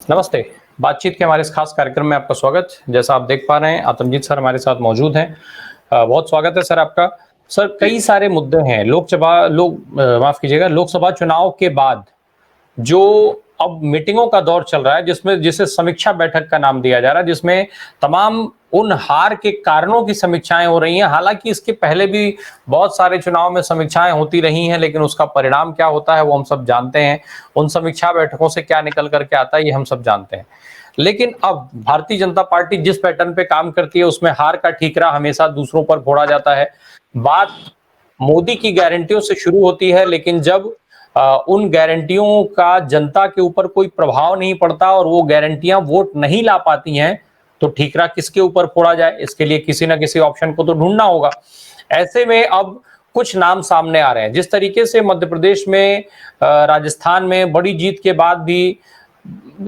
नमस्ते। बातचीत के हमारे इस खास कार्यक्रम में आपका स्वागत। जैसा आप देख पा रहे हैं, आतमजीत सर हमारे साथ मौजूद हैं। बहुत स्वागत है सर आपका। सर, कई सारे मुद्दे हैं। माफ़ कीजिएगा, लोकसभा चुनाव के बाद जो अब मीटिंगों का दौर चल रहा है, जिसे समीक्षा बैठक का नाम दिया जा रहा है, जिसमें तमाम उन हार के कारणों की समीक्षाएं हो रही हैं। हालांकि इसके पहले भी बहुत सारे चुनाव में समीक्षाएं होती रही हैं, लेकिन उसका परिणाम क्या होता है वो हम सब जानते हैं। उन समीक्षा बैठकों से क्या निकल करके आता है ये हम सब जानते हैं। लेकिन अब भारतीय जनता पार्टी जिस पैटर्न पे काम करती है, उसमें हार का ठीकरा हमेशा दूसरों पर फोड़ा जाता है। बात मोदी की गारंटियों से शुरू होती है, लेकिन जब उन गारंटियों का जनता के ऊपर कोई प्रभाव नहीं पड़ता और वो गारंटियां वोट नहीं ला पाती हैं, तो ठीकरा किसके ऊपर फोड़ा जाए, इसके लिए किसी ना किसी ऑप्शन को तो ढूंढना होगा। ऐसे में अब कुछ नाम सामने आ रहे हैं। जिस तरीके से मध्य प्रदेश में, राजस्थान में बड़ी जीत के बाद भी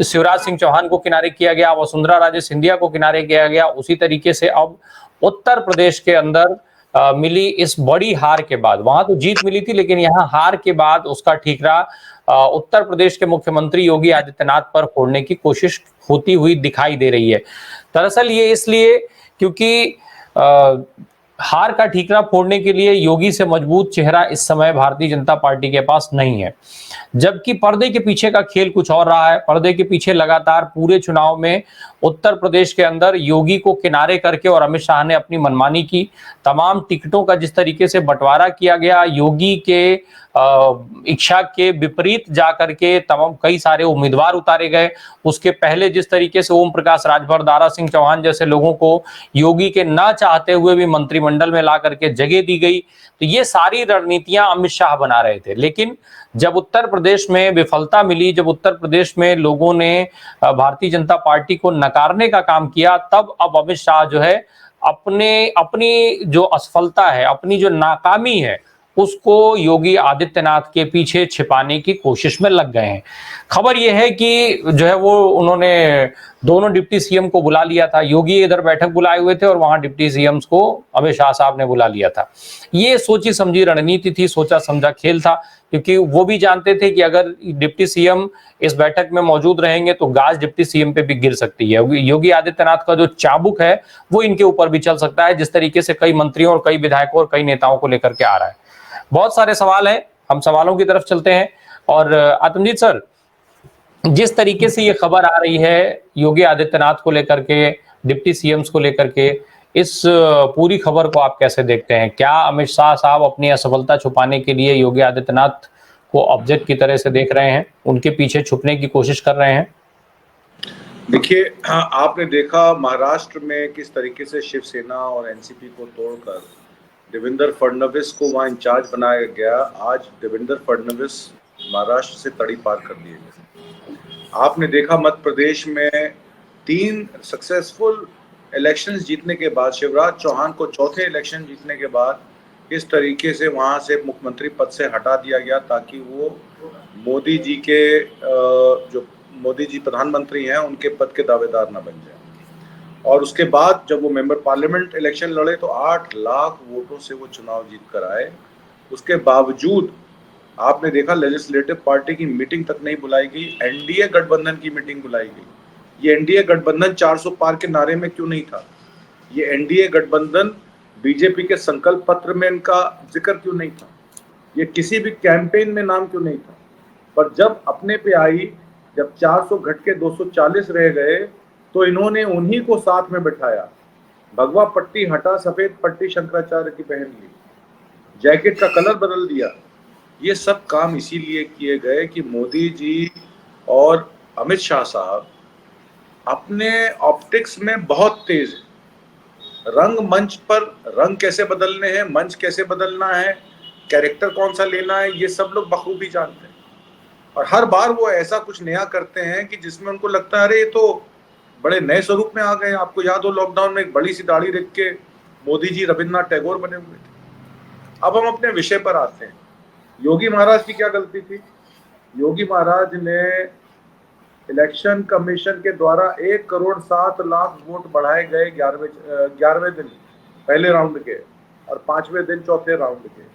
शिवराज सिंह चौहान को किनारे किया गया, वसुंधरा राजे सिंधिया को किनारे किया गया, उसी तरीके से अब उत्तर प्रदेश के अंदर मिली इस बड़ी हार के बाद, वहां तो जीत मिली थी लेकिन यहाँ हार के बाद उसका ठीकरा उत्तर प्रदेश के मुख्यमंत्री योगी आदित्यनाथ पर फोड़ने की कोशिश होती हुई दिखाई दे रही है। दरअसल ये इसलिए क्योंकि हार का ठीकरा फोड़ने के लिए योगी से मजबूत चेहरा इस समय भारतीय जनता पार्टी के पास नहीं है। जबकि पर्दे के पीछे का खेल कुछ और रहा है। पर्दे के पीछे लगातार पूरे चुनाव में उत्तर प्रदेश के अंदर योगी को किनारे करके और अमित शाह ने अपनी मनमानी की। तमाम टिकटों का जिस तरीके से बंटवारा किया गया, योगी के इच्छा के विपरीत जाकर के तमाम कई सारे उम्मीदवार उतारे गए। उसके पहले जिस तरीके से ओम प्रकाश राजभर, दारा सिंह चौहान जैसे लोगों को योगी के ना चाहते हुए भी मंत्रिमंडल में ला करके जगह दी गई, तो ये सारी रणनीतियां अमित शाह बना रहे थे। लेकिन जब उत्तर प्रदेश में विफलता मिली, जब उत्तर प्रदेश में लोगों ने भारतीय जनता पार्टी को नकारने का काम किया, तब अब अमित शाह जो है अपनी जो असफलता है, अपनी जो नाकामी है, उसको योगी आदित्यनाथ के पीछे छिपाने की कोशिश में लग गए हैं। खबर यह है कि जो है वो उन्होंने दोनों डिप्टी सीएम को बुला लिया था। योगी इधर बैठक बुलाए हुए थे और वहां डिप्टी सीएम्स को अमित शाह साहब ने बुला लिया था। ये सोची समझी रणनीति थी, सोचा समझा खेल था, क्योंकि वो भी जानते थे कि अगर डिप्टी सीएम इस बैठक में मौजूद रहेंगे तो गाज डिप्टी सीएम पे भी गिर सकती है। योगी आदित्यनाथ का जो चाबुक है वो इनके ऊपर भी चल सकता है, जिस तरीके से कई मंत्रियों और कई विधायकों और कई नेताओं को लेकर के आ रहा है। बहुत सारे सवाल हैं, हम सवालों की तरफ चलते हैं। और आतमजीत सर, जिस तरीके से ये खबर आ रही है योगी आदित्यनाथ को लेकर के, डिप्टी सीएम्स को लेकर के, इस पूरी खबर को आप कैसे देखते हैं? क्या अमित शाह साहब अपनी असफलता छुपाने के लिए योगी आदित्यनाथ को ऑब्जेक्ट की तरह से देख रहे हैं, उनके पीछे छुपने की कोशिश कर रहे हैं? देखिए, आपने देखा महाराष्ट्र में किस तरीके से शिवसेना और एनसीपी को तोड़कर देवेंद्र फडणवीस को वहां इंचार्ज बनाया गया। आज देवेंद्र फडणवीस महाराष्ट्र से तड़ी पार कर दिए गए। आपने देखा मध्य प्रदेश में 3 सक्सेसफुल इलेक्शंस जीतने के बाद, शिवराज चौहान को चौथे इलेक्शन जीतने के बाद इस तरीके से वहां से मुख्यमंत्री पद से हटा दिया गया, ताकि वो मोदी जी के जो मोदी जी प्रधानमंत्री हैं उनके पद के दावेदार न बन जाए। और उसके बाद जब वो मेंबर पार्लियामेंट इलेक्शन लड़े तो 8 लाख वोटों से वो चुनाव जीत कर आए। उसके बावजूद आपने देखा लेजिस्लेटिव पार्टी की मीटिंग तक नहीं बुलाई गई, एनडीए गठबंधन की मीटिंग बुलाई गई। ये एनडीए गठबंधन 400 पार के नारे में क्यों नहीं था? ये एनडीए गठबंधन बीजेपी के संकल्प पत्र में इनका जिक्र क्यों नहीं था? ये किसी भी कैंपेन में नाम क्यों नहीं था? पर जब अपने पे आई, जब 400 घट के 240 रह गए, तो इन्होंने उन्हीं को साथ में बिठाया। भगवा पट्टी हटा, सफेद पट्टी शंकराचार्य की पहन ली, जैकेट का कलर बदल दिया। ये सब काम इसीलिए किए गए कि मोदी जी और अमित शाह साहब अपने ऑप्टिक्स में बहुत तेज है। रंग मंच पर रंग कैसे बदलने हैं, मंच कैसे बदलना है, कैरेक्टर कौन सा लेना है, ये सब लोग बखूबी जानते हैं। और हर बार वो ऐसा कुछ नया करते हैं कि जिसमें उनको लगता है अरे ये तो बड़े नए स्वरूप में आ गए। आपको याद हो लॉकडाउन में एक बड़ी सी दाढ़ी रख के मोदी जी रविन्द्रनाथ टैगोर बने हुए थे। अब हम अपने विषय पर आते हैं। योगी महाराज की क्या गलती थी? योगी महाराज ने इलेक्शन कमीशन के द्वारा 1 करोड़ 7 लाख वोट बढ़ाए गए 11वें दिन पहले राउंड के और 5वें दिन चौथे राउंड के।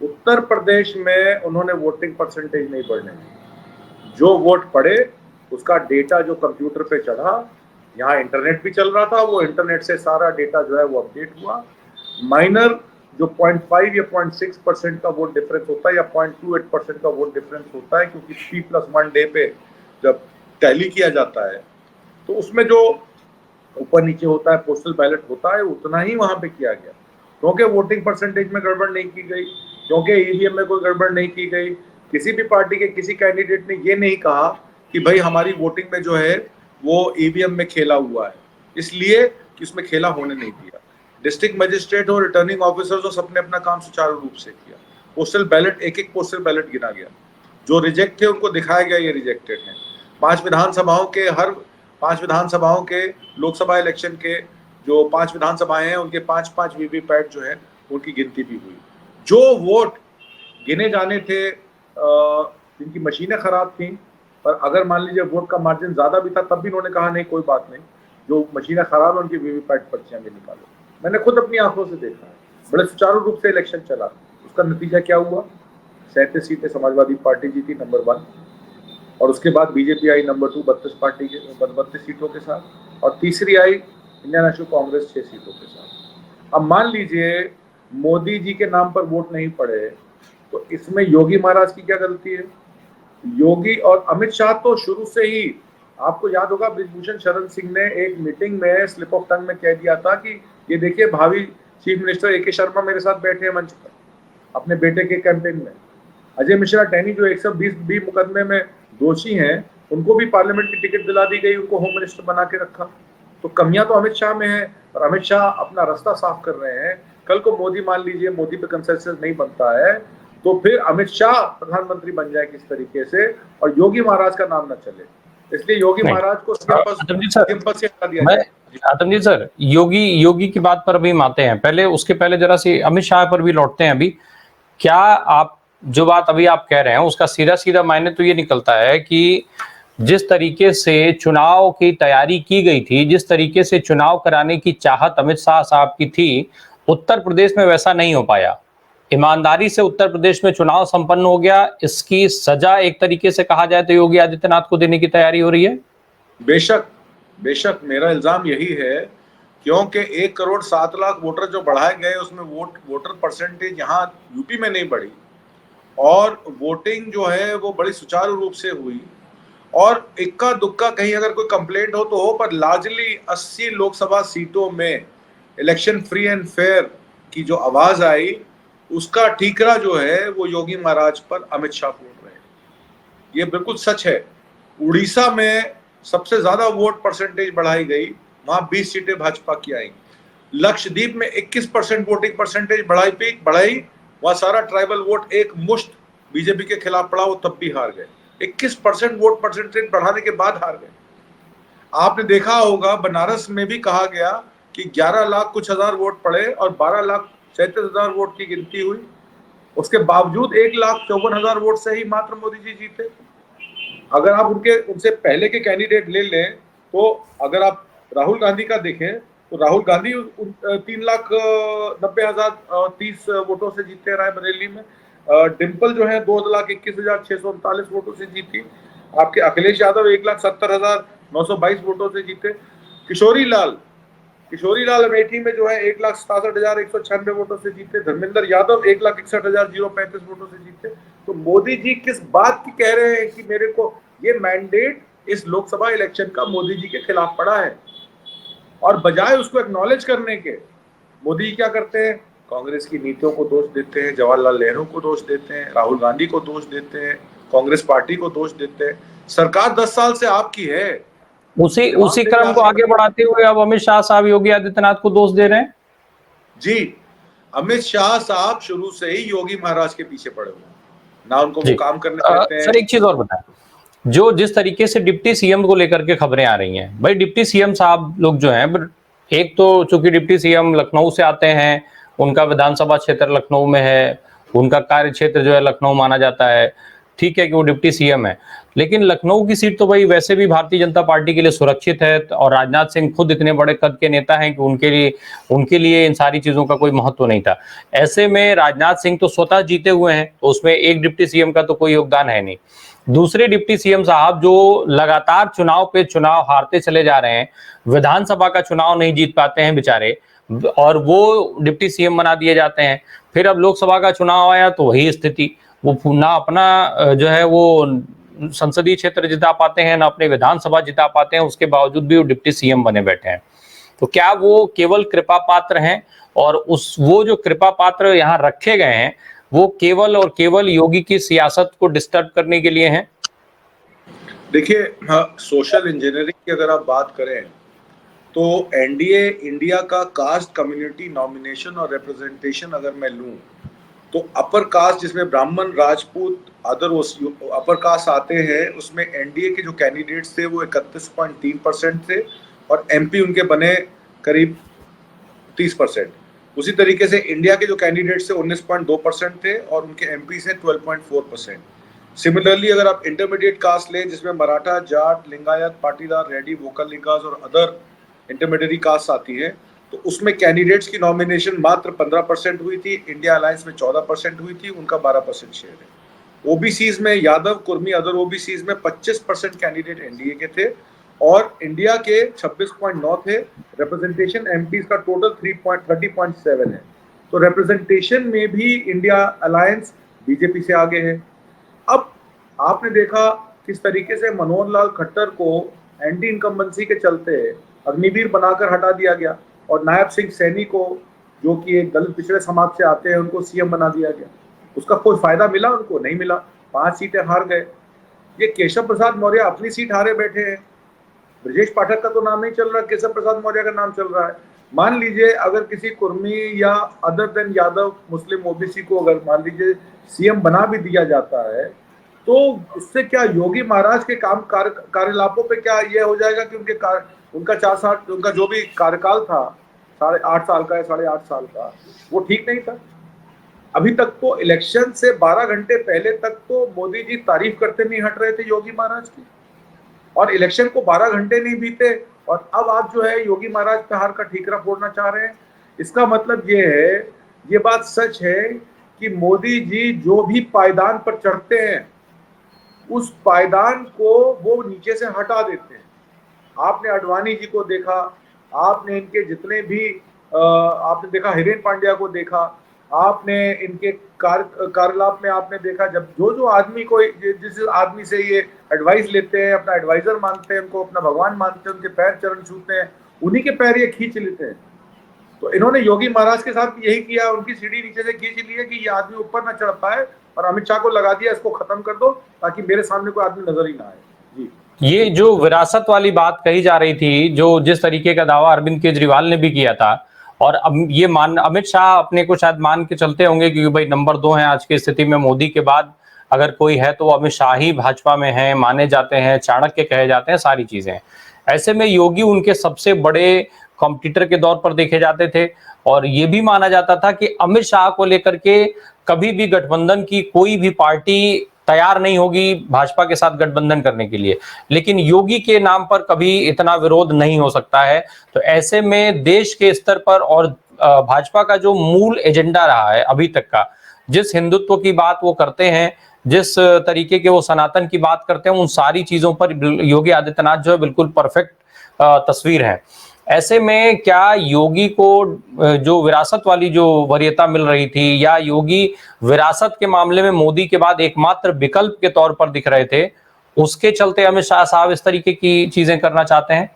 उत्तर प्रदेश में उन्होंने वोटिंग परसेंटेज नहीं बढ़ने दी। जो वोट पड़े उसका डेटा जो कंप्यूटर पे चढ़ा, यहाँ इंटरनेट भी चल रहा था, वो इंटरनेट से सारा डेटा जो है वो अपडेट हुआ। माइनर जो 0.5 या 0.6% का वोट डिफरेंस होता है या 0.28% का वोट डिफरेंस होता है, क्योंकि 3+1 डे पे जब टैली किया जाता है तो उसमें जो ऊपर नीचे होता है, पोस्टल बैलेट होता है, उतना ही वहां पे किया गया, क्योंकि वोटिंग परसेंटेज में गड़बड़ नहीं की गई, क्योंकि ईवीएम में कोई गड़बड़ नहीं की गई। किसी भी पार्टी के किसी कैंडिडेट ने ये नहीं कहा कि भाई हमारी वोटिंग में जो है वो ईवीएम में खेला हुआ है, इसलिए कि उसमें खेला होने नहीं दिया। डिस्ट्रिक्ट मजिस्ट्रेट और रिटर्निंग ऑफिसर्स सबने अपना काम सुचारू रूप से किया। पोस्टल बैलेट, एक पोस्टल बैलेट गिना गया, जो रिजेक्ट थे उनको दिखाया गया ये रिजेक्टेड है। 5 विधानसभाओं के लोकसभा इलेक्शन के जो 5 विधानसभाएं हैं उनके 5-5 वीवीपैट जो है उनकी गिनती भी हुई। जो वोट गिने जाने थे जिनकी मशीनें खराब थी, पर अगर मान लीजिए वोट का मार्जिन ज्यादा भी था तब भी उन्होंने कहा नहीं कोई बात नहीं, जो मशीनें खराब है उनकी वीवीपैट पर्चियां भी निकालो। मैंने खुद अपनी आंखों से देखा है, बड़े सुचारू रूप से इलेक्शन चला। उसका नतीजा क्या हुआ? 37 सीटें समाजवादी पार्टी जीती नंबर 1, और उसके बाद बीजेपी आई नंबर 2 32 सीटों के साथ, और तीसरी आई इंडियन नेशनल कांग्रेस 6 सीटों के साथ। अब मान लीजिए मोदी जी के नाम पर वोट नहीं पड़े, तो इसमें योगी महाराज की क्या गलती है? योगी और अमित शाह तो शुरू से ही, आपको याद होगा ब्रिजभूषण शरण सिंह ने एक मीटिंग में स्लिप ऑफ टंग में कह दिया था कि ये देखिए भावी चीफ मिनिस्टर ए के शर्मा मेरे साथ बैठे हैं मंच पर अपने बेटे के कैंपेन में। अजय मिश्रा टैनी जो 120 मुकदमे में दोषी हैं, उनको भी पार्लियामेंट की टिकट दिला दी गई, उनको होम मिनिस्टर बना के रखा। तो कमियां तो अमित शाह में है, पर अमित शाह अपना रास्ता साफ कर रहे हैं। कल को मोदी, मान लीजिए मोदी पे कंसेंसस नहीं बनता है, तो फिर अमित शाह प्रधानमंत्री बन जाए किस तरीके से, और योगी महाराज का नाम न चले। इसलिए योगी महाराज को आतम जी सर, योगी की बात पर अभी हम आते हैं, पहले उसके पहले जरा सी अमित शाह पर भी लौटते हैं। अभी क्या आप जो बात अभी आप कह रहे हैं उसका सीधा सीधा मायने तो ये निकलता है कि जिस तरीके से चुनाव की तैयारी की गई थी, जिस तरीके से चुनाव कराने की चाहत अमित शाह साहब की थी, उत्तर प्रदेश में वैसा नहीं हो पाया। ईमानदारी से उत्तर प्रदेश में चुनाव संपन्न हो गया, इसकी सजा एक तरीके से कहा जाए तो योगी आदित्यनाथ को देने की तैयारी हो रही है। बेशक मेरा इल्जाम यही है, क्योंकि 1,07,00,000 वोटर जो बढ़ाए गए उसमें वोटर परसेंटेज यहाँ यूपी में नहीं बढ़ी, और वोटिंग जो है वो बड़ी सुचारू रूप से हुई, और इक्का दुक्का कहीं अगर कोई कंप्लेंट हो तो हो, पर लार्जली 80 लोकसभा सीटों में इलेक्शन फ्री एंड फेयर की जो आवाज आई, उसका ठीकरा जो है वो योगी महाराज पर अमित शाह बोल रहे हैं। ये बिल्कुल सच है। उड़ीसा में सबसे ज्यादा वोट परसेंटेज बढ़ाई गई, वहां 20 सीटें भाजपा की आई। लक्षद्वीप में 21% वोटिंग परसेंटेज बढ़ाई, वहां सारा ट्राइबल वोट एक मुश्त बीजेपी के खिलाफ पड़ा, वो तब भी हार गए। 21% वोट परसेंटेज बढ़ाने के बाद हार गए। आपने देखा होगा बनारस में भी कहा गया कि 11 लाख कुछ हजार वोट पड़े और 12,37,000 वोट की गिनती हुई, उसके बावजूद 1,54,000 वोट से ही मात्र मोदी जी जीते। अगर आप उनसे पहले के कैंडिडेट ले लें, तो अगर आप राहुल गांधी का देखें तो राहुल गांधी 3,90,030 वोटों से जीते रायबरेली में। डिम्पल जो है 2,21,639 वोटों से जीती। आपके अखिलेश यादव 1,70,922 वोटों से जीते। किशोरी लाल अमेठी में जो है 1,67,196 वोटों से जीते। धर्मेंद्र यादव 1,61,035 वोटों से जीते। तो मोदी जी किस बात की कह रहे हैं कि मेरे को ये मैंडेट इस लोकसभा इलेक्शन का मोदी जी के खिलाफ पड़ा है, और बजाय उसको एक्नॉलेज करने के मोदी जी क्या करते हैं? कांग्रेस की नीतियों को दोष देते हैं, जवाहरलाल नेहरू को दोष देते हैं, राहुल गांधी को दोष देते हैं, कांग्रेस पार्टी को दोष देते हैं। सरकार 10 साल से आपकी है। उसी क्रम को आगे बढ़ाते हुए अब अमित शाह साहब योगी आदित्यनाथ को दोष दे रहे हैं। जी, अमित शाह साहब शुरू से ही योगी महाराज के पीछे पड़े हुए हैं, ना उनको वो काम करने देते हैं। सर एक चीज और बताएं, जो जिस तरीके से डिप्टी सीएम को लेकर के खबरें आ रही हैं, भाई डिप्टी सीएम साहब लोग जो हैं, एक तो चूंकि डिप्टी सीएम लखनऊ से आते हैं, उनका विधानसभा क्षेत्र लखनऊ में है, उनका कार्य क्षेत्र जो है लखनऊ माना जाता है, ठीक है कि वो डिप्टी सीएम है, लेकिन लखनऊ की सीट तो भाई वैसे भी भारतीय जनता पार्टी के लिए सुरक्षित है, और राजनाथ सिंह खुद इतने बड़े कद के नेता हैं कि उनके लिए इन सारी चीजों का कोई महत्व नहीं था। ऐसे में राजनाथ सिंह तो स्वतः जीते हुए हैं, तो उसमें एक डिप्टी सीएम का तो कोई योगदान है नहीं। दूसरे डिप्टी सीएम साहब जो लगातार चुनाव पे चुनाव हारते चले जा रहे हैं, विधानसभा का चुनाव नहीं जीत पाते हैं बेचारे, और वो डिप्टी सीएम बना दिए जाते हैं। फिर अब लोकसभा का चुनाव आया तो वही स्थिति, वो ना अपना जो है वो संसदीय क्षेत्र जिता पाते हैं, ना अपने विधानसभा जिता पाते हैं, उसके बावजूद भी वो डिप्टी सीएम बने बैठे हैं। तो क्या वो केवल कृपा पात्र हैं, और वो जो कृपा पात्र यहाँ रखे गए हैं वो केवल और केवल योगी की सियासत को डिस्टर्ब करने के लिए हैं? देखिए, हाँ, सोशल इंजीनियरिंग की अगर आप बात करें तो एनडीए इंडिया का कास्ट कम्युनिटी नॉमिनेशन और रिप्रेजेंटेशन अगर मैं लूं तो अपर कास्ट जिसमें ब्राह्मण, राजपूत, अदर अपर कास्ट आते हैं, उसमें एनडीए के जो कैंडिडेट्स थे वो 31.3% थे और एमपी उनके बने करीब 30%। उसी तरीके से इंडिया के जो कैंडिडेट्स थे 19.2% थे और उनके एमपी से 12.4%। सिमिलरली अगर आप इंटरमीडिएट कास्ट लें जिसमें मराठा, जाट, लिंगायत, पाटीदार, रेड्डी, वोकल लिंगास और अदर इंटरमीडिएट कास्ट आती है, तो उसमें कैंडिडेट्स की नॉमिनेशन मात्र 15% हुई थी, इंडिया अलायंस में 14% हुई थी, उनका 12% शेयर है। ओबीसीज में यादव, कुर्मी, अदर ओबीसीज में 25% कैंडिडेट एनडीए के थे और इंडिया के 26.9 थे। रिप्रेजेंटेशन एमपी का टोटल 30.7 है। तो रिप्रेजेंटेशन में भी इंडिया अलायंस बीजेपी से आगे है। अब आपने देखा किस तरीके से मनोहर लाल खट्टर को एंटी इनकम्बेंसी के चलते अग्निवीर बनाकर हटा दिया गया और नायब सिंह सैनी को, जो कि एक दलित पिछड़े समाज से आते हैं, उनको सीएम बना दिया गया। उसका कोई फायदा मिला? उनको नहीं मिला, 5 सीटें हार गए। ये केशव प्रसाद मौर्य अपनी सीट हारे बैठे हैं, ब्रजेश पाठक का तो नाम नहीं चल रहा, केशव प्रसाद मौर्य का नाम चल रहा है। मान लीजिए अगर किसी कुर्मी या अदर देन यादव मुस्लिम ओबीसी को अगर मान लीजिए सीएम बना भी दिया जाता है, तो उससे क्या योगी महाराज के काम कार्यकलापों पे क्या ये हो जाएगा कि उनका 4 साल, उनका जो भी कार्यकाल था 8.5 साल का या 8.5 साल का, वो ठीक नहीं था? अभी तक तो इलेक्शन से 12 घंटे पहले तक तो मोदी जी तारीफ करते नहीं हट रहे थे योगी महाराज की, और इलेक्शन को 12 घंटे नहीं बीते और अब आप जो है योगी महाराज पे हार का ठीकरा फोड़ना चाह रहे हैं। इसका मतलब ये है, ये बात सच है कि मोदी जी जो भी पायदान पर चढ़ते हैं उस पायदान को वो नीचे से हटा देते हैं। आपने अडवाणी जी को देखा, आपने इनके जितने भी आपने देखा, हिरेन पांड्या को देखा, आपने इनके कार्यकलाप में आपने देखा, जब जो आदमी को, जिस आदमी से ये एडवाइस लेते हैं, अपना एडवाइजर मानते हैं, उनको अपना भगवान मानते हैं, उनके पैर चरण छूते हैं, उन्हीं के पैर ये खींच लेते हैं। तो इन्होंने योगी महाराज के साथ यही किया, उनकी सीढ़ी नीचे से खींच ली है कि ये आदमी ऊपर ना चढ़ पाए, और अमित शाह को लगा दिया इसको खत्म कर दो ताकि मेरे सामने कोई आदमी नजर ही ना आए। जी, ये जो विरासत वाली बात कही जा रही थी, जो जिस तरीके का दावा अरविंद केजरीवाल ने भी किया था, और अब ये अमित शाह अपने को शायद मान के चलते होंगे क्योंकि भाई नंबर 2 है आज की स्थिति में, मोदी के बाद अगर कोई है तो अमित शाह ही भाजपा में है, माने जाते हैं, चाणक्य कहे जाते हैं, सारी चीजें। ऐसे में योगी उनके सबसे बड़े कॉम्पिटिटर के दौर पर देखे जाते थे, और ये भी माना जाता था कि अमित शाह को लेकर के कभी भी गठबंधन की कोई भी पार्टी तैयार नहीं होगी भाजपा के साथ गठबंधन करने के लिए, लेकिन योगी के नाम पर कभी इतना विरोध नहीं हो सकता है। तो ऐसे में देश के स्तर पर और भाजपा का जो मूल एजेंडा रहा है अभी तक का, जिस हिंदुत्व की बात वो करते हैं, जिस तरीके के वो सनातन की बात करते हैं, उन सारी चीजों पर योगी आदित्यनाथ जो है बिल्कुल परफेक्ट तस्वीर है। ऐसे में क्या योगी को जो विरासत वाली जो वरीयता मिल रही थी, या योगी विरासत के मामले में मोदी के बाद एकमात्र विकल्प के तौर पर दिख रहे थे, उसके चलते अमित शाह साहब इस तरीके की चीजें करना चाहते हैं?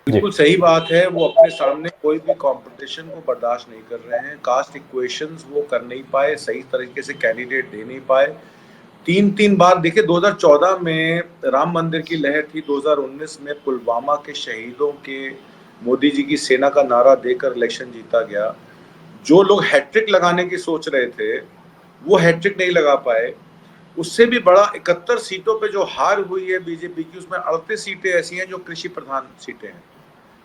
बिल्कुल सही बात है। वो अपने सामने कोई भी कंपटीशन को बर्दाश्त नहीं कर रहे हैं। कास्ट इक्वेशंस वो कर नहीं पाए, सही तरीके से कैंडिडेट दे नहीं पाए। 3 बार देखिए, 2014 में राम मंदिर की लहर थी, 2019 में पुलवामा के शहीदों के मोदी जी की सेना का नारा देकर इलेक्शन जीता गया। जो लोग हैट्रिक लगाने की सोच रहे थे वो हैट्रिक नहीं लगा पाए। उससे भी बड़ा 71 सीटों पे जो हार हुई है बीजेपी की, उसमें 38 सीटें ऐसी हैं जो कृषि प्रधान सीटें हैं।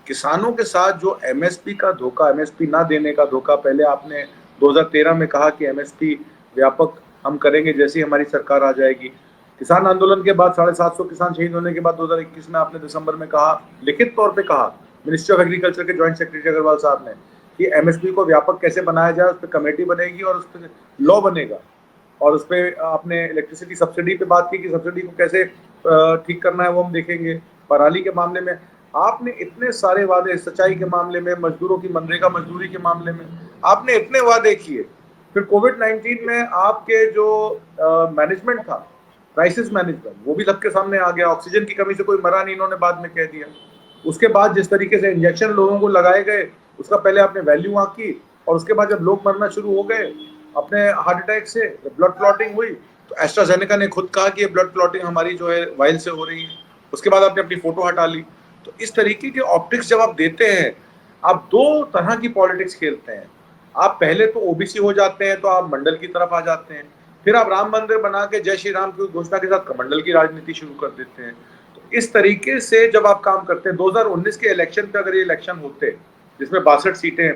किसानों के साथ जो एमएसपी का धोखा, एमएसपी ना देने का धोखा, पहले आपने 2013 में कहा कि एमएसपी व्यापक हम करेंगे जैसे ही हमारी सरकार आ जाएगी। किसान आंदोलन के बाद 750 किसान शहीद होने के बाद 2021 में आपने दिसंबर में कहा, लिखित तौर पे कहा मिनिस्ट्री ऑफ एग्रीकल्चर के जॉइंट सेक्रेटरी अग्रवाल साहब ने कि एमएसपी को व्यापक कैसे बनाया जाए, उस पर कमेटी बनेगी और उस पर लॉ बनेगा। और उस पर आपने इलेक्ट्रिसिटी सब्सिडी पे बात की कि सब्सिडी को कैसे ठीक करना है वो हम देखेंगे। पराली के मामले में आपने इतने सारे वादे, सिंचाई के मामले में, मजदूरों की मनरेगा मजदूरी के मामले में आपने इतने वादे किए। फिर कोविड-19 में आपके जो मैनेजमेंट था, क्राइसिस मैनेजमेंट, वो भी सबके सामने आ गया। ऑक्सीजन की कमी से कोई मरा नहीं, इन्होंने बाद में कह दिया। उसके बाद जिस तरीके से इंजेक्शन लोगों को लगाए गए, उसका पहले आपने वैल्यू आंकी, और उसके बाद जब लोग मरना शुरू हो गए अपने हार्ट अटैक से, ब्लड क्लॉटिंग हुई, तो एस्ट्राजेनेका ने खुद कहा कि ये ब्लड क्लॉटिंग हमारी जो है वाइल से हो रही है। उसके बाद आपने अपनी फोटो हटा ली। तो इस तरीके के ऑप्टिक्स जब आप देते हैं, आप दो तरह की पॉलिटिक्स खेलते हैं। आप पहले तो ओबीसी हो जाते हैं तो आप मंडल की तरफ आ जाते हैं, फिर आप राम मंदिर बना के जय श्री राम की घोषणा के साथ कमंडल की राजनीति शुरू कर देते हैं। तो इस तरीके से जब आप काम करते हैं, 2019 के इलेक्शन पे अगर ये इलेक्शन होते जिसमें 62 सीटें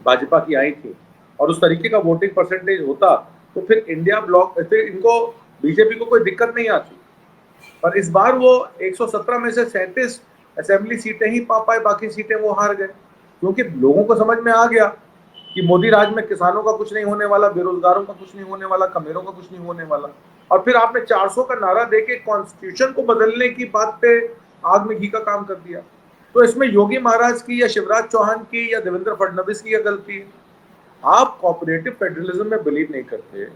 भाजपा की आई थी और उस तरीके का वोटिंग परसेंटेज होता, तो फिर इंडिया ब्लॉक, फिर इनको बीजेपी को कोई दिक्कत नहीं आती। पर इस बार वो 117 में से 37 असेंबली सीटें ही पा पाए, बाकी सीटें वो हार गए, क्योंकि लोगों को समझ में आ गया कि मोदी राज में किसानों का कुछ नहीं होने वाला, बेरोजगारों का कुछ नहीं होने वाला, कमेरों का कुछ नहीं होने वाला। और फिर आपने 400 का नारा देके कॉन्स्टिट्यूशन को बदलने की बात पे आग में घी का काम कर दिया। तो इसमें योगी महाराज की या शिवराज चौहान की या देवेंद्र फडणवीस की क्या गलती है? आप कोऑपरेटिव फेडरलिज्म में बिलीव नहीं करते,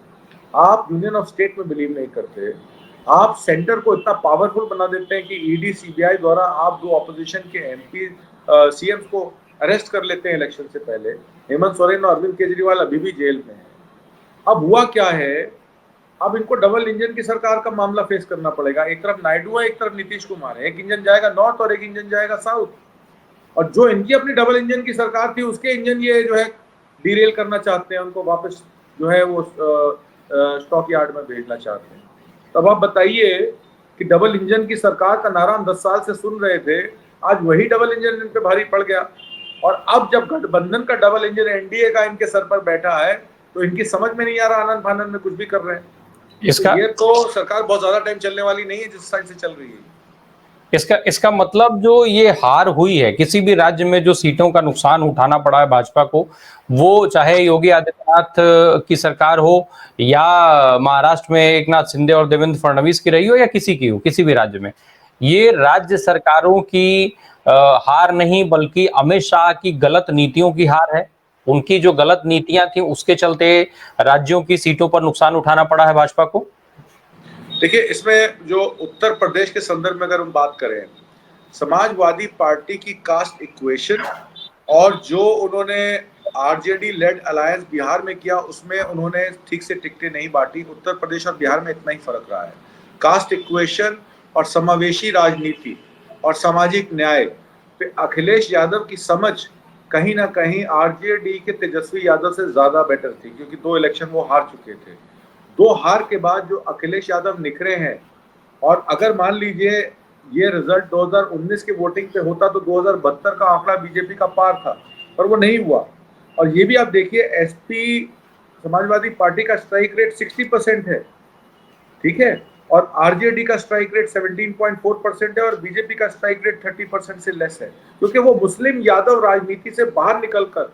आप यूनियन ऑफ स्टेट में बिलीव नहीं करते, आप सेंटर को इतना पावरफुल बना देते हैं कि ईडी सीबीआई द्वारा आप दो ऑपोजिशन के एमपी सीएम को अरेस्ट कर लेते हैं इलेक्शन से पहले। हेमंत सोरेन और अरविंद केजरीवाल अभी भी जेल में है। अब हुआ क्या है, अब इनको डबल इंजन की सरकार का मामला फेस करना पड़ेगा। एक तरफ नायडू है, एक तरफ नीतीश कुमार है। एक इंजन जाएगा नॉर्थ और एक इंजन जाएगा साउथ। और जो इनकी अपनी डबल इंजन की सरकार थी, उसके इंजन ये जो है डीरेल करना चाहते हैं, उनको वापस जो है वो स्टॉक यार्ड में भेजना चाहते हैं। तब आप बताइए कि डबल इंजन की सरकार का नारा हम 10 साल से सुन रहे थे, आज वही डबल इंजन इन पे भारी पड़ गया। और अब जब गठबंधन का डबल इंजन एनडीए का इनके सर पर बैठा है, तो इनकी समझ में नहीं आ रहा, आनंद फानंद में कुछ भी कर रहे हैं। इसका तो ये तो सरकार बहुत ज्यादा टाइम चलने वाली नहीं है जिस साइड से चल रही है। इसका मतलब जो ये हार हुई है, किसी भी राज्य में जो सीटों का नुकसान उठाना पड़ा है भाजपा को, वो चाहे योगी आदित्यनाथ की सरकार हो या महाराष्ट्र में एकनाथ शिंदे और देवेंद्र फडणवीस की रही हो या किसी की हो, किसी भी राज्य में, ये राज्य सरकारों की हार नहीं बल्कि अमित शाह की गलत नीतियों की हार है। उनकी जो गलत नीतियां थी उसके चलते राज्यों की सीटों पर नुकसान उठाना पड़ा है भाजपा को। देखिए, इसमें जो उत्तर प्रदेश के संदर्भ में अगर हम बात करें, समाजवादी पार्टी की कास्ट इक्वेशन और जो उन्होंने आरजेडी लेड अलायंस बिहार में किया, उसमें उन्होंने ठीक से टिकटें नहीं बांटी। उत्तर प्रदेश और बिहार में इतना ही फर्क रहा है। कास्ट इक्वेशन और समावेशी राजनीति और सामाजिक न्याय पे अखिलेश यादव की समझ कहीं ना कहीं आरजेडी के तेजस्वी यादव से ज्यादा बेटर थी, क्योंकि 2 इलेक्शन वो हार चुके थे। 2 हार के बाद जो अखिलेश यादव निखरे हैं, और अगर मान लीजिए ये रिजल्ट 2019 के वोटिंग पे होता तो 2072 का आंकड़ा बीजेपी का पार था, पर वो नहीं हुआ। और ये भी आप देखिए, एसपी समाजवादी पार्टी का स्ट्राइक रेट 60% है, ठीक है, और आरजेडी का स्ट्राइक रेट 17.4% है और बीजेपी का स्ट्राइक रेट 30% से लेस है, क्योंकि वो मुस्लिम यादव राजनीति से बाहर निकलकर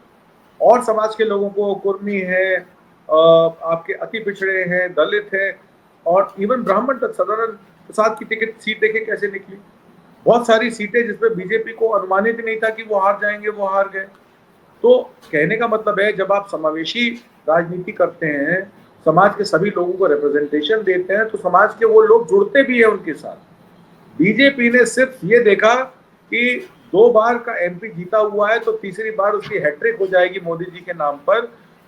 और समाज के लोगों को, कुर्मी है, आपके अति पिछड़े हैं, दलित हैं और इवन ब्राह्मण तक, सदानंद प्रसाद की टिकट सीट देखे कैसे निकली। बहुत सारी सीटें जिसमें बीजेपी को अनुमानित ही नहीं था कि वो हार जाएंगे, वो हार गए। तो कहने का मतलब है, जब आप समावेशी राजनीति करते हैं, समाज के सभी लोगों को रिप्रेजेंटेशन देते हैं, तो समाज के वो लोग जुड़ते भी हैं उनके साथ। बीजेपी ने सिर्फ ये देखा कि 2 बार का एमपी जीता हुआ है तो तीसरी बार उसकी हैट्रिक हो जाएगी मोदी जी के नाम पर।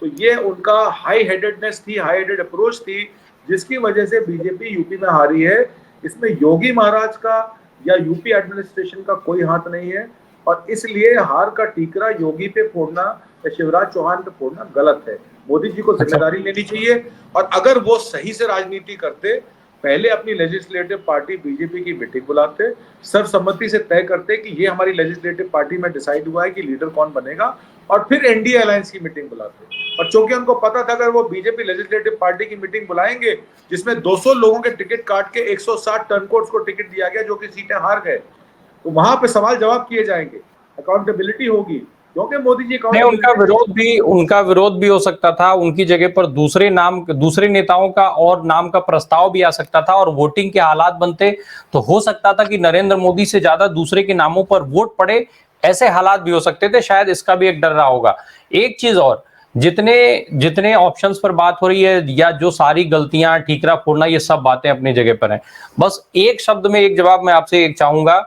तो ये उनका हाई हेडेडनेस थी, हाई हेडेड अप्रोच थी, जिसकी वजह से बीजेपी यूपी में हारी है। इसमें योगी महाराज का या यूपी एडमिनिस्ट्रेशन का कोई हाथ नहीं है, और इसलिए हार का ठीकरा योगी पे फोड़ना या शिवराज चौहान पे फोड़ना गलत है। मोदी जी को जिम्मेदारी लेनी चाहिए, और अगर वो सही से राजनीति करते पहले अपनी लेजिस्लेटिव पार्टी बीजेपी की मीटिंग बुलाते, सर्वसम्मति से तय करते कि ये हमारी लेजिस्लेटिव पार्टी में डिसाइड हुआ है कि लीडर कौन बनेगा, और फिर एनडीए अलायंस की मीटिंग बुलाते। और चूंकि उनको पता था अगर वो बीजेपी लेजिस्लेटिव पार्टी की मीटिंग बुलाएंगे जिसमें 200 लोगों के टिकट काट के 160 टर्नकोट्स को टिकट दिया गया जो कि सीटें हार गए, तो वहां पे सवाल जवाब किए जाएंगे, अकाउंटेबिलिटी होगी, क्योंकि मोदी जी नहीं, उनका विरोध भी हो सकता था। उनकी जगह पर दूसरे नेताओं का और नाम का प्रस्ताव भी आ सकता था, और वोटिंग के हालात बनते तो हो सकता था कि नरेंद्र मोदी से ज्यादा दूसरे के नामों पर वोट पड़े। ऐसे हालात भी हो सकते थे, शायद इसका भी एक डर रहा होगा। एक चीज और, जितने जितने ऑप्शंस पर बात हो रही है या जो सारी गलतियां, ठीकरा फोड़ना, ये सब बातें अपनी जगह पर हैं। बस एक शब्द में एक जवाब मैं आपसे एक चाहूंगा,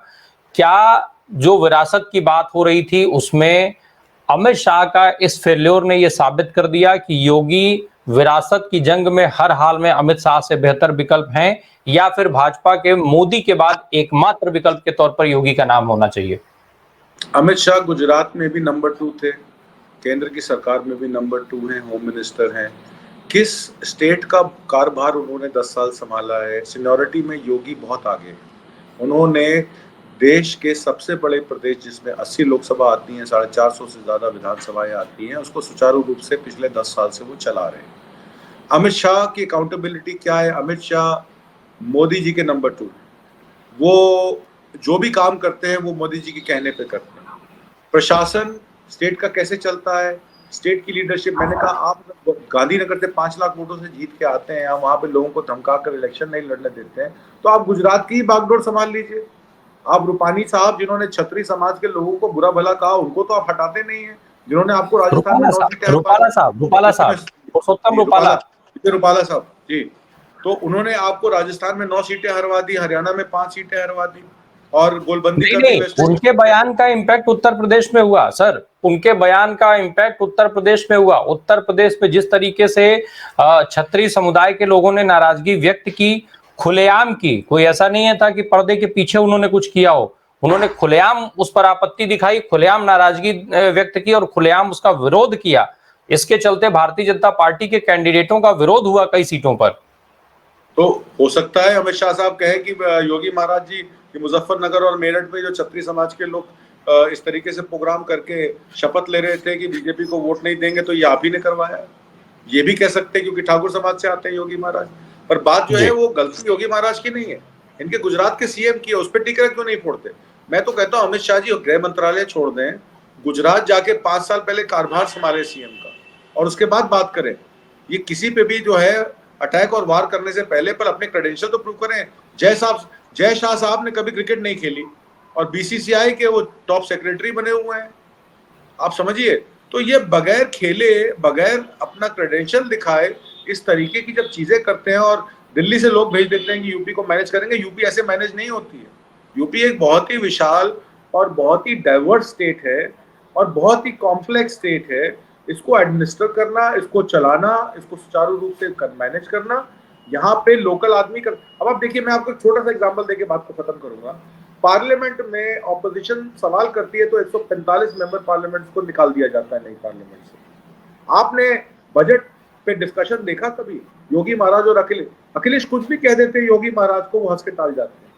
क्या जो विरासत की बात हो रही थी उसमें अमित शाह का इस फेल्योर ने यह साबित कर दिया कि योगी विरासत की जंग में हर हाल में अमित शाह से बेहतर विकल्प हैं, या फिर भाजपा के मोदी के बाद एकमात्र विकल्प के तौर पर योगी का नाम होना चाहिए? अमित शाह गुजरात में भी नंबर 2 थे, केंद्र की सरकार में भी नंबर 2 हैं, होम मिनिस्टर हैं। किस स्टेट का कारभार उन्होंने 10 साल संभाला है, सीनियरिटी में योगी बहुत आगे हैं। उन्होंने देश के सबसे बड़े प्रदेश जिसमें 80 लोकसभा आती हैं, 450 से ज्यादा विधानसभाएं आती हैं, उसको सुचारू रूप से पिछले 10 साल से वो चला रहे हैं। अमित शाह की अकाउंटेबिलिटी क्या है? अमित शाह मोदी जी के नंबर 2, वो जो भी काम करते हैं वो मोदी जी के कहने पे करते हैं। प्रशासन स्टेट का कैसे चलता है, स्टेट की लीडरशिप, मैंने कहा आप गांधीनगर से 5 लाख वोटों से जीत के आते हैं, आप वहां पे लोगों को धमका कर इलेक्शन नहीं लड़ने देते हैं, तो आप गुजरात की ही बागडोर संभाल लीजिए। आप रूपानी साहब जिन्होंने छत्री समाज के लोगों को बुरा भला कहा, उनको तो आप हटाते नहीं है। जिन्होंने आपको राजस्थान में 9 सीटें, रूपाला साहब जी, तो उन्होंने आपको राजस्थान में 9 सीटें हरवा दी, हरियाणा में 5 सीटें हरवा दी, और गोलबंदी कर दी। उनके बयान का इम्पैक्ट उत्तर प्रदेश में हुआ सर, उनके बयान का इम्पैक्ट उत्तर प्रदेश में हुआ। उत्तर प्रदेश में जिस तरीके से क्षत्रिय समुदाय के लोगों ने नाराजगी व्यक्त की, खुलेआम की, कोई ऐसा नहीं है था कि पर्दे के पीछे उन्होंने कुछ किया हो, उन्होंने खुलेआम उस पर आपत्ति दिखाई, खुलेआम नाराजगी व्यक्त की और खुलेआम उसका विरोध किया। इसके चलते भारतीय जनता पार्टी के कैंडिडेटों का विरोध हुआ कई सीटों पर। तो हो सकता है अमित शाह साहब कहे कि योगी महाराज जी कि मुजफ्फरनगर और मेरठ में जो क्षत्रिय समाज के लोग इस तरीके से प्रोग्राम करके शपथ ले रहे थे कि बीजेपी को वोट नहीं देंगे, तो ये आप ही ने करवाया। ये भी कह सकते हैं क्योंकि ठाकुर समाज से आते हैं योगी महाराज। पर बात जो है वो गलती योगी महाराज की नहीं है, इनके गुजरात के सीएम की है, उस पर टिकट क्यों नहीं फोड़ते? मैं तो कहता हूँ अमित शाह जी गृह मंत्रालय छोड़ दें, गुजरात जाके 5 साल पहले कारभार संभाले सीएम का, और उसके बाद बात करें। ये किसी पे भी जो है अटैक और वार करने से पहले पर अपने क्रेडेंशियल तो प्रूव करें। जय शाह साहब ने कभी क्रिकेट नहीं खेली और बीसीसीआई के वो टॉप सेक्रेटरी बने हुए हैं, आप समझिए। तो ये बगैर खेले, बगैर अपना क्रेडेंशियल दिखाए इस तरीके की जब चीजें करते हैं, और दिल्ली से लोग भेज देते हैं कि यूपी को मैनेज करेंगे, यूपी ऐसे मैनेज नहीं होती है। यूपी एक बहुत ही विशाल और बहुत ही डाइवर्स स्टेट है और बहुत ही कॉम्प्लेक्स स्टेट है। इसको एडमिनिस्टर करना, इसको चलाना, इसको सुचारू रूप से मैनेज करना, यहाँ पे लोकल आदमी कर। अब आप देखिए, मैं आपको एक छोटा सा एग्जांपल देके बात को खत्म करूंगा। पार्लियामेंट में ऑपोजिशन सवाल करती है तो 145 मेंबर पार्लियामेंट को निकाल दिया जाता है नई पार्लियामेंट से। आपने बजट पे डिस्कशन देखा कभी? योगी महाराज और अखिलेश कुछ भी कह देते हैं, योगी महाराज को वो हंस के टाल जाते हैं,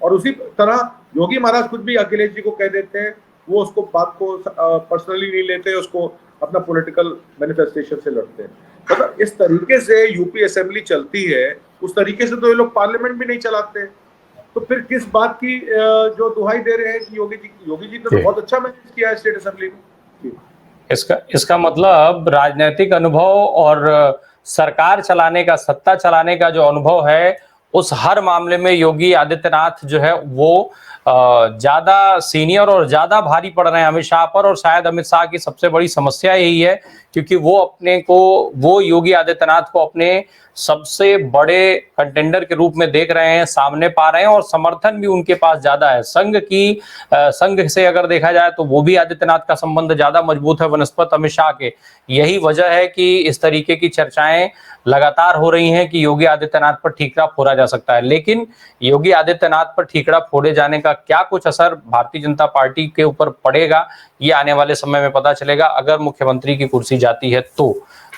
और उसी तरह योगी महाराज कुछ भी अखिलेश जी को कह देते हैं, वो उसको बात को पर्सनली नहीं लेते, उसको अपना पॉलिटिकल मैनिफेस्टेशन से लड़ते हैं। मतलब इस तरीके से यूपी असेंबली चलती है, उस तरीके से तो ये लोग पार्लियामेंट भी नहीं चलाते। तो फिर किस बात की जो दुहाई दे रहे हैं कि योगी जी तो बहुत अच्छा मैनेज किया है स्टेट असेंबली में। इसका मतलब राजनीतिक अनुभव और सरकार चलाने का, सत्ता चलाने का जो अनुभव है, उस हर मामले में योगी आदित्यनाथ जो है वो ज्यादा सीनियर और ज्यादा भारी पड़ रहे हैं अमित शाह पर। और शायद अमित शाह की सबसे बड़ी समस्या यही है, क्योंकि वो योगी आदित्यनाथ को अपने सबसे बड़े कंटेंडर के रूप में देख रहे हैं, सामने पा रहे हैं, और समर्थन भी उनके पास ज्यादा है। संघ से अगर देखा जाए तो वो भी आदित्यनाथ का संबंध ज्यादा मजबूत है बनस्पत अमित शाह के। यही वजह है कि इस तरीके की चर्चाएं लगातार हो रही हैं कि योगी आदित्यनाथ पर ठीकरा फोड़ा जा सकता है। लेकिन योगी आदित्यनाथ पर ठीकरा फोड़े जाने का क्या कुछ असर भारतीय जनता पार्टी के ऊपर पड़ेगा, ये आने वाले समय में पता चलेगा, अगर मुख्यमंत्री की कुर्सी जाती है तो।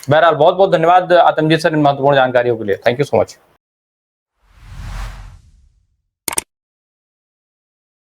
बहरहाल बहुत बहुत धन्यवाद आतमजीत सर इन महत्वपूर्ण जानकारियों के लिए। Thank you so much.